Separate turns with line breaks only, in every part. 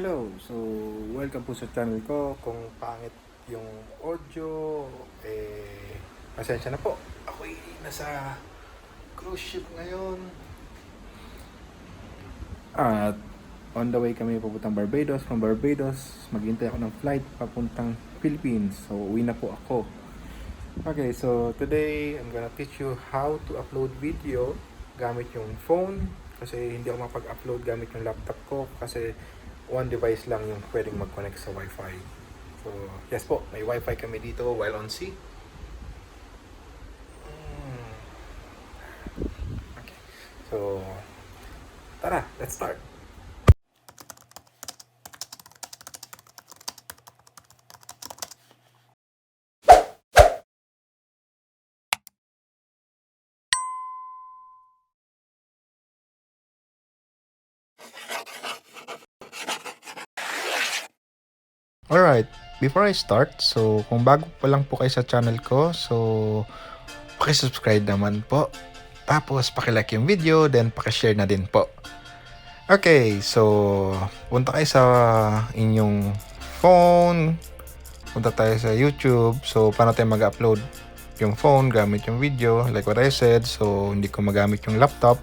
Hello! So, welcome po sa channel ko. Kung pangit yung audio, pasensya na po. Ako'y nasa cruise ship ngayon. At on the way kami papuntang Barbados. From Barbados, maghintay ako ng flight papuntang Philippines. So, uwi na po ako. Okay, so today, I'm gonna teach you how to upload video gamit yung phone. Kasi hindi ako mapag-upload gamit yung laptop ko. Kasi one device lang yung pwedeng mag-connect sa Wi-Fi. So, yes po, may Wi-Fi kami dito while on sea. Okay. So, tara, let's start. Alright, before I start, so kung bago pa lang po kayo sa channel ko, so pakisubscribe naman po. Tapos pakilike yung video, then pakishare na din po. Okay, so punta kayo sa inyong phone, punta tayo sa YouTube. So paano tayo mag-upload yung phone gamit yung video, like what I said. So hindi ko magamit yung laptop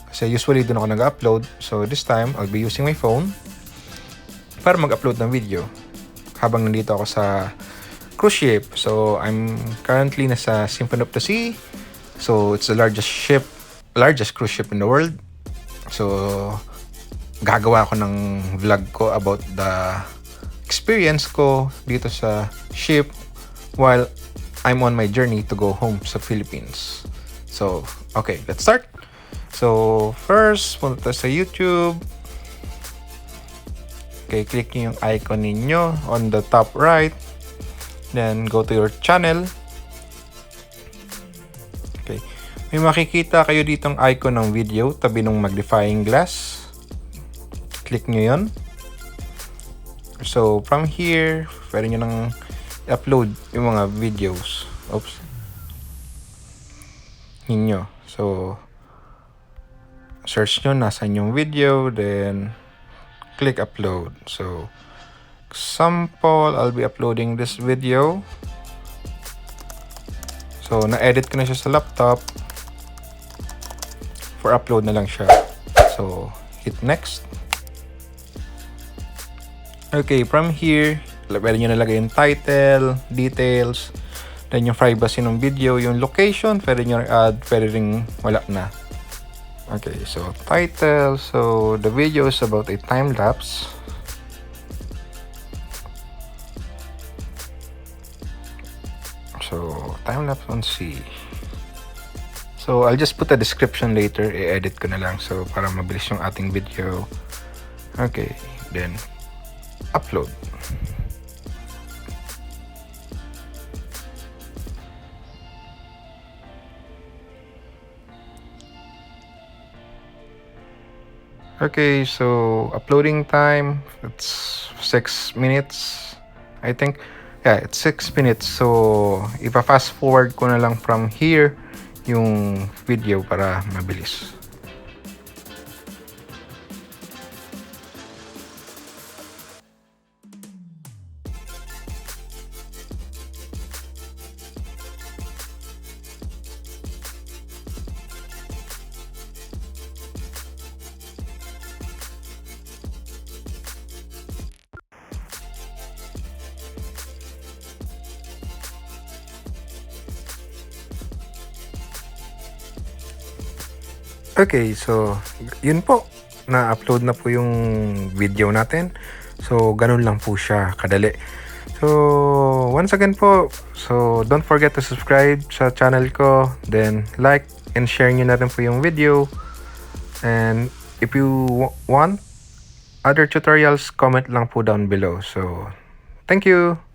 kasi usually doon ako nag-upload. So this time, I'll be using my phone para mag-upload ng video habang nandito ako sa cruise ship. So I'm currently nasa Symphony of the Sea. So it's the largest cruise ship in the world. So gagawa ako ng vlog ko about the experience ko dito sa ship while I'm on my journey to go home sa Philippines. So okay, let's start. So first, punta sa YouTube. Okay, click nyo yung icon ninyo on the top right. Then, go to your channel. Okay. May makikita kayo ditong icon ng video, tabi ng magnifying glass. Click nyo yun. So, from here, pwede nyo nang i-upload yung mga videos. Oops. Ninyo. So, search nyo, nasan yung video, then click upload. So, example, I'll be uploading this video. So, na-edit ko na siya sa laptop. For upload na lang siya. So, hit next. Okay, from here, pwede nyo nalagay yung title, details, then yung privacy ng video, yung location, pwede nyo add, pwede ring wala na. Okay, so title. So the video is about a time lapse. So time lapse on sea. So I'll just put a description later. I-edit ko na lang so para mabilis yung ating video. Okay, then upload. Okay, so uploading time, it's 6 minutes, I think. Yeah, it's 6 minutes. So, ipa-fast forward ko na lang from here yung video para mabilis. Okay, so yun po. Na-upload na po yung video natin. So, ganun lang po siya kadali. So, once again po, so don't forget to subscribe sa channel ko. Then, like and share nyo na rin po yung video. And if you want other tutorials, comment lang po down below. So, thank you!